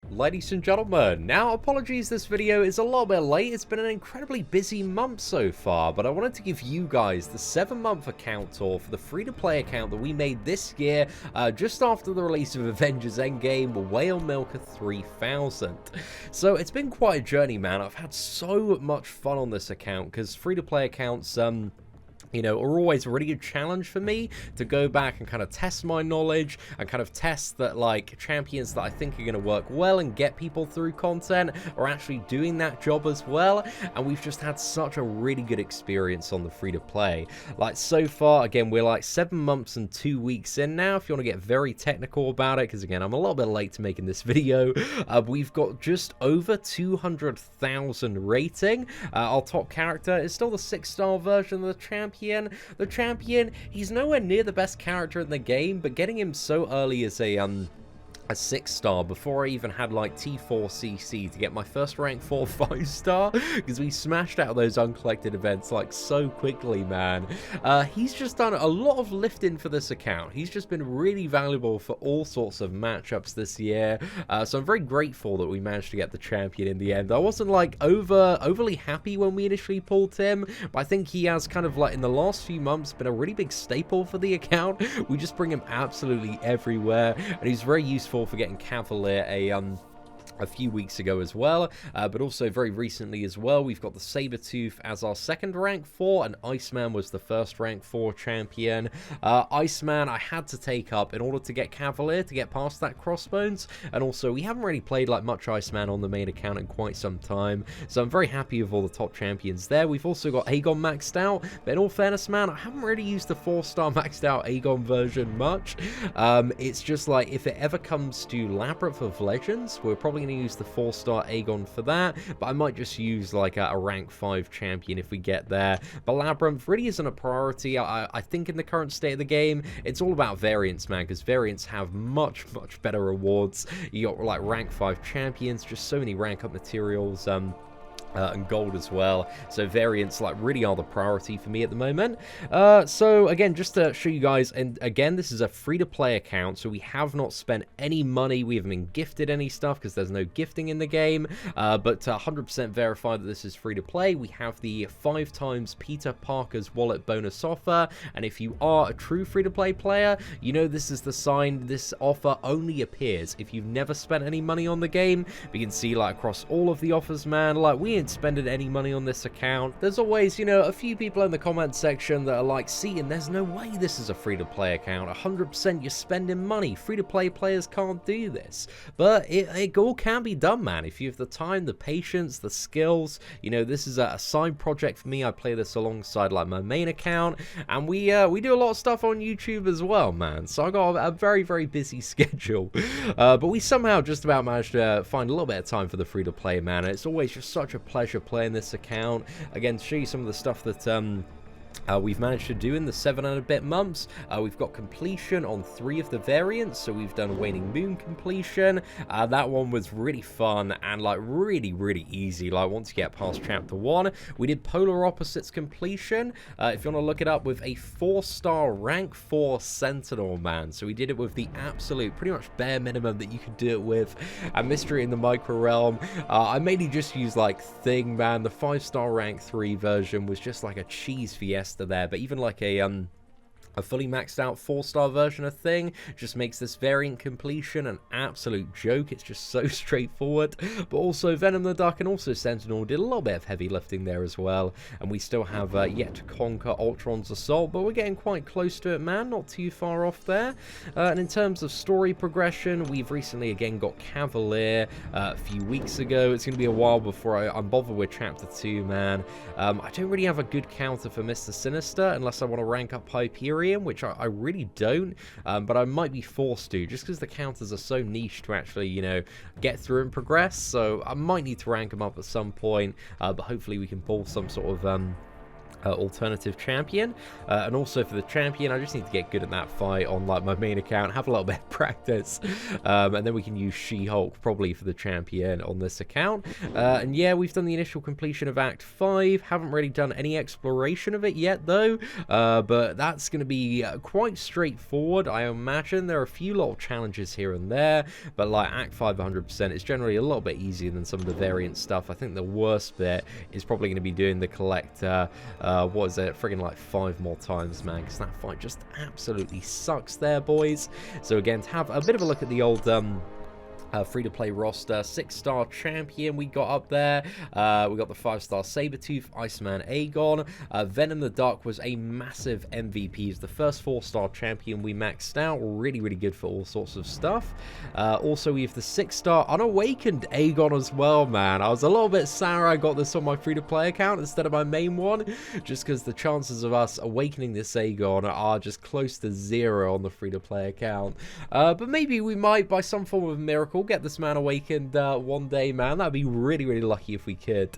Ladies and gentlemen, now apologies, this video is a little bit late. It's been an incredibly busy month so far, but I wanted to give you guys the 7-month account tour for the free-to-play account that we made this year, just after the release of Avengers Endgame, WhaleMilker3000. So it's been quite a journey, man. I've had so much fun on this account, because free-to-play accounts, you know, are always a really good challenge for me to go back and kind of test my knowledge and kind of test that, like, champions that I think are going to work well and get people through content are actually doing that job as well. And we've just had such a really good experience on the free-to-play. Like, so far, again, we're like 7 months and 2 weeks in now, if you want to get very technical about it, because, again, I'm a little bit late to making this video. We've got just over 200,000 rating. Our top character is still the 6-star version of the champion. The champion, he's nowhere near the best character in the game, but getting him so early as a 6-star before I even had like T4CC to get my first rank 4 5-star, because we smashed out those uncollected events like so quickly, man. He's just done a lot of lifting for this account. He's just been really valuable for all sorts of matchups this year, so I'm very grateful that we managed to get the champion in the end. I wasn't like overly happy when we initially pulled him, but I think he has kind of like in the last few months been a really big staple for the account. We just bring him absolutely everywhere, and he's very useful for getting Cavalier a few weeks ago as well, but also very recently as well, we've got the Sabertooth as our second rank 4, and Iceman was the first rank 4 champion. Iceman I had to take up in order to get Cavalier, to get past that Crossbones, and also we haven't really played like much Iceman on the main account in quite some time, so I'm very happy with all the top champions there. We've also got Aegon maxed out, but in all fairness, man, I haven't really used the 4-star maxed out Aegon version much. It's just like, if it ever comes to Labyrinth of Legends, we're probably use the 4-star Aegon for that, but I might just use like a rank 5 champion if we get there. But Labyrinth really isn't a priority. I think in the current state of the game, it's all about variants, man, because variants have much better rewards. You got like rank 5 champions, just so many rank up materials, and gold as well, so variants like really are the priority for me at the moment. So again, just to show you guys, and again, this is a free-to-play account, so we have not spent any money, we haven't been gifted any stuff because there's no gifting in the game, but 100% verify that this is free-to-play. We have the 5 times Peter Parker's wallet bonus offer, and if you are a true free-to-play player, you know this is the sign. This offer only appears if you've never spent any money on the game. We can see like across all of the offers, man, like we ain't spending any money on this account. There's always, you know, a few people in the comment section that are like, Seatin, there's no way this is a free-to-play account. 100% you're spending money. Free-to-play players can't do this. But it all can be done, man. If you have the time, the patience, the skills, you know, this is a side project for me. I play this alongside like my main account, and we do a lot of stuff on YouTube as well, man. So I got a very busy schedule, but we somehow just about managed to find a little bit of time for the free-to-play, man. And it's always just such a pleasure playing this account. Again, to show you some of the stuff that we've managed to do in the 7 and a bit months. We've got completion on 3 of the variants, so we've done Waning Moon completion. That one was really fun and like really easy. Like once you get past chapter 1, we did Polar Opposites completion. If you want to look it up, with a 4-star rank 4 Sentinel, man. So we did it with the absolute, pretty much bare minimum that you could do it with. And Mystery in the Micro Realm, I mainly just used like Thing, man. The 5-star rank 3 version was just like a cheese fiesta there, but even like a fully maxed out 4-star version of Thing just makes this variant completion an absolute joke. It's just so straightforward. But also Venom the Duck and also Sentinel did a little bit of heavy lifting there as well, and we still have yet to conquer Ultron's Assault, but we're getting quite close to it, man. Not too far off there. And in terms of story progression, we've recently again got Cavalier a few weeks ago. It's going to be a while before I'm bothered with chapter 2, man. I don't really have a good counter for Mr. Sinister unless I want to rank up Hyperion, which I really don't, but I might be forced to, just because the counters are so niche to actually, you know, get through and progress, so I might need to rank them up at some point, but hopefully we can pull some sort of alternative champion, and also for the champion I just need to get good at that fight on like my main account, have a little bit of practice, and then we can use She-Hulk probably for the champion on this account. And yeah, we've done the initial completion of Act 5, haven't really done any exploration of it yet though, but that's going to be quite straightforward. I imagine there are a few little challenges here and there, but like Act 5 100% is generally a little bit easier than some of the variant stuff. I think the worst bit is probably going to be doing the collector, what is it, friggin' like 5 more times, man, because that fight just absolutely sucks there, boys. So again, to have a bit of a look at the old free-to-play roster, 6-star champion we got up there. We got the 5-star Sabretooth, Iceman Aegon. Venom the Duck was a massive MVP. He's the first 4-star champion we maxed out. Really, really good for all sorts of stuff. Also, we have the 6-star Unawakened Aegon as well, man. I was a little bit sour I got this on my free-to-play account instead of my main one, just because the chances of us awakening this Aegon are just close to 0 on the free-to-play account. But maybe we might, by some form of miracle, get this man awakened one day, man. That'd be really, really lucky if we could.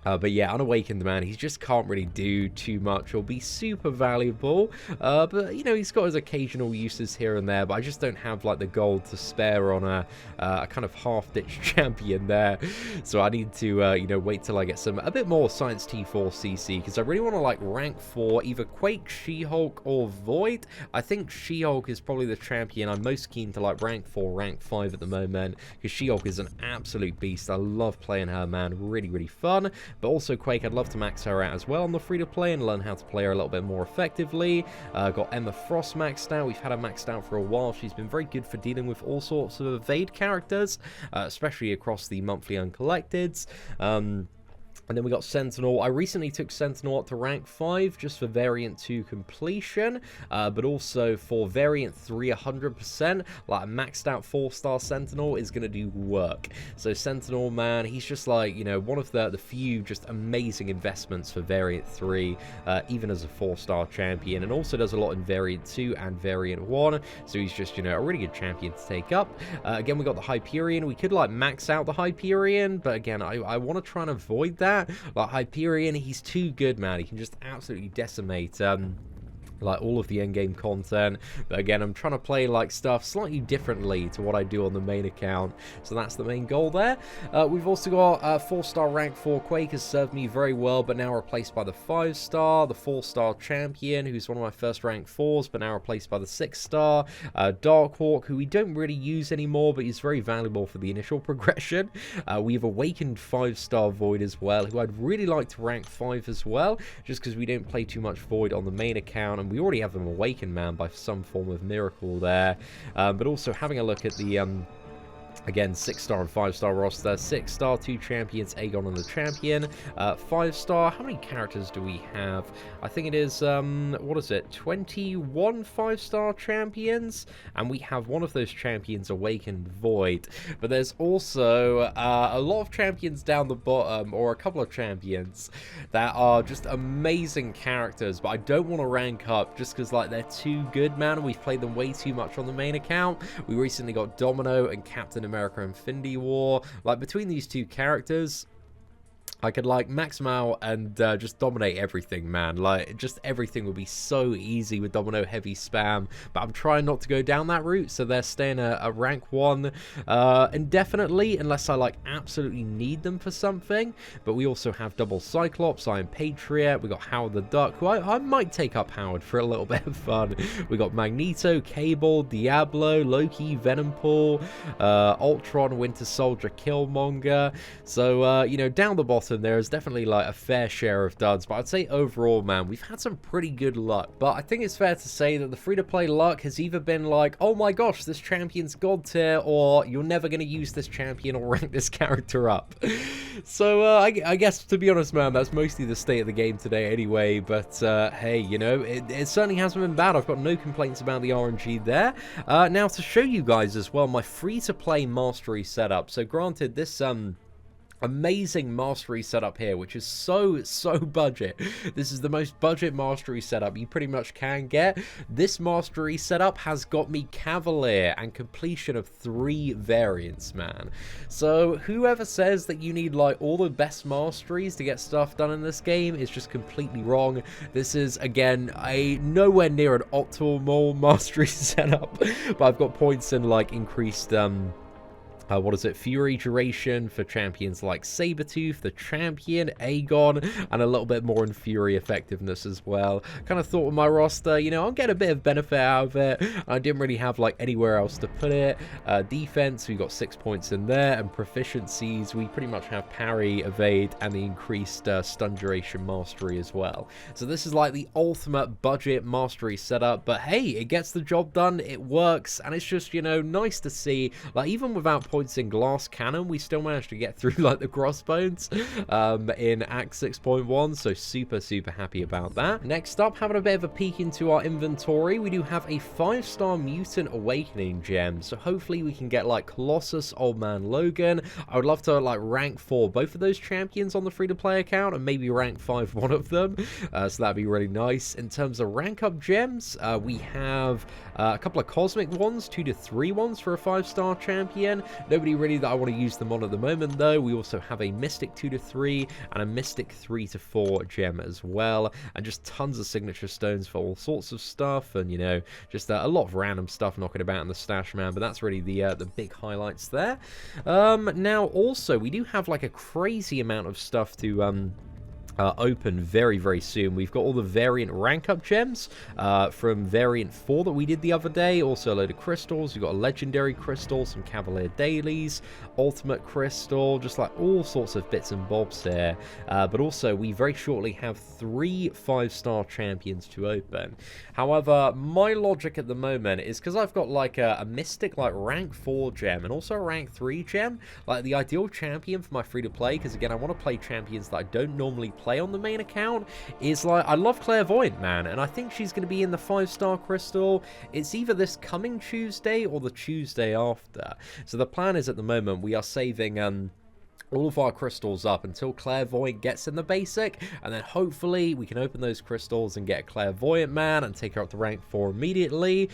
But yeah, Unawakened, man, he just can't really do too much or be super valuable. But, you know, he's got his occasional uses here and there, but I just don't have, like, the gold to spare on a kind of half-ditch champion there. So I need to, you know, wait till I get a bit more Science T4 CC, because I really want to, like, rank 4 either Quake, She-Hulk, or Void. I think She-Hulk is probably the champion I'm most keen to, like, rank 4, rank 5 at the moment, because She-Hulk is an absolute beast. I love playing her, man. Really, really fun. But also Quake, I'd love to max her out as well on the free-to-play and learn how to play her a little bit more effectively. Got Emma Frost maxed out. We've had her maxed out for a while. She's been very good for dealing with all sorts of evade characters, especially across the monthly uncollecteds. And then we got Sentinel. I recently took Sentinel up to rank 5 just for Variant 2 completion, but also for Variant 3 100%. Like a maxed out 4-star Sentinel is going to do work. So Sentinel, man, he's just like, you know, one of the few just amazing investments for Variant 3, even as a 4-star champion, and also does a lot in Variant 2 and Variant 1. So he's just, you know, a really good champion to take up. Again, we got the Hyperion. We could like max out the Hyperion, but again, I want to try and avoid that. Like Hyperion, he's too good, man. He can just absolutely decimate like all of the endgame content. But again, I'm trying to play like stuff slightly differently to what I do on the main account, so that's the main goal there. We've also got 4-star rank 4 Quake, has served me very well, but now replaced by the 5-star, the 4-star champion, who's one of my first rank 4s, but now replaced by the 6-star Darkhawk, who we don't really use anymore, but he's very valuable for the initial progression. We've awakened 5-star Void as well, who I'd really like to rank 5 as well, just because we don't play too much Void on the main account, and we already have them awakened, man, by some form of miracle there. But also having a look at the again, 6-star and 5-star roster. 6-star, 2 champions, Aegon and the champion. 5-star, how many characters do we have? I think it is, what is it, 21 5-star champions? And we have one of those champions, Awakened Void. But there's also a lot of champions down the bottom, or a couple of champions, that are just amazing characters, but I don't want to rank up just because, like, they're too good, man. We've played them way too much on the main account. We recently got Domino and Captain America Infinity War. Like, between these two characters, I could, like, max them out and just dominate everything, man. Like, just everything would be so easy with Domino heavy spam. But I'm trying not to go down that route, so they're staying a rank 1 indefinitely, unless I, like, absolutely need them for something. But we also have Double Cyclops, Iron Patriot, we got Howard the Duck, who I might take up Howard for a little bit of fun. We got Magneto, Cable, Diablo, Loki, Venompool, Ultron, Winter Soldier, Killmonger. So, you know, down the bottom, there is definitely like a fair share of duds, but I'd say overall, man, we've had some pretty good luck. But I think it's fair to say that the free-to-play luck has either been like, oh my gosh, this champion's god tier, or you're never going to use this champion or rank this character up. So I guess, to be honest, man, that's mostly the state of the game today anyway. But hey, you know, it certainly hasn't been bad. I've got no complaints about the RNG there. Now, to show you guys as well my free-to-play mastery setup. So granted, this amazing mastery setup here, which is so budget. This is the most budget mastery setup you pretty much can get. This mastery setup has got me Cavalier and completion of 3 variants, man. So whoever says that you need like all the best masteries to get stuff done in this game is just completely wrong. This is again a nowhere near an optimal mastery setup, but I've got points in like increased what is it? Fury duration for champions like Sabretooth, the champion, Aegon, and a little bit more in Fury effectiveness as well. Kind of thought with my roster, you know, I'll get a bit of benefit out of it. I didn't really have like anywhere else to put it. Defense, we got 6 points in there, and proficiencies, we pretty much have parry, evade, and the increased stun duration mastery as well. So this is like the ultimate budget mastery setup, but hey, it gets the job done, it works, and it's just, you know, nice to see, like even without points in glass cannon, we still managed to get through like the crossbones in Act 6.1, so super happy about that. Next up, having a bit of a peek into our inventory, we do have a 5-star mutant awakening gem, so hopefully we can get like Colossus, Old Man Logan. I would love to like rank 4 both of those champions on the free-to-play account, and maybe rank 5 one of them, so that'd be really nice. In terms of rank up gems, we have a couple of cosmic ones, 2 to 3 ones for a 5-star champion. Nobody really that I want to use them on at the moment, though. We also have a Mystic 2 to 3 and a Mystic 3 to 4 gem as well, and just tons of signature stones for all sorts of stuff, and you know, just a lot of random stuff knocking about in the stash, man. But that's really the big highlights there. Now, also, we do have like a crazy amount of stuff to open very soon. We've got all the variant rank up gems from variant 4 that we did the other day, also a load of crystals. We've got a legendary crystal, some Cavalier dailies, ultimate crystal, just like all sorts of bits and bobs here. But also we very shortly have 3 5-star champions to open. However, my logic at the moment is because I've got like a mystic like rank 4 gem and also a rank 3 gem, like the ideal champion for my free to play, because again I want to play champions that I don't normally play on the main account, is like, I love Clairvoyant, man, and I think she's going to be in the 5-star crystal. It's either this coming Tuesday or the Tuesday after. So the plan is at the moment we are saving all of our crystals up until Clairvoyant gets in the basic, and then hopefully we can open those crystals and get a Clairvoyant man and take her up to rank 4 immediately.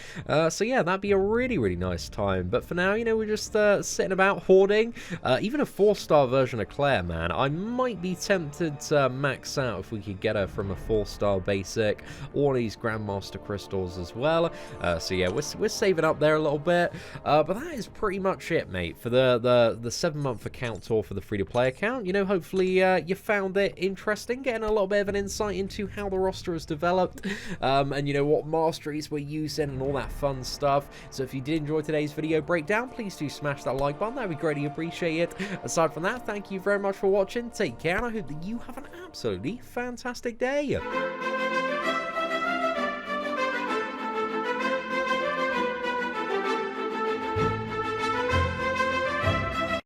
So yeah, that'd be a really nice time. But for now, you know, we're just sitting about hoarding. Even a 4-star version of Claire, man, I might be tempted to max out if we could get her from a 4-star basic, or these Grandmaster crystals as well. So yeah, we're saving up there a little bit. But that is pretty much it, mate, for the 7-month account tour for the free-to-play account. You know, hopefully you found it interesting, getting a little bit of an insight into how the roster has developed, and you know, what masteries we're using and all that fun stuff. So if you did enjoy today's video breakdown, please do smash that like button, that would be greatly appreciated. Aside from that, thank you very much for watching, take care, and I hope that you have an absolutely fantastic day.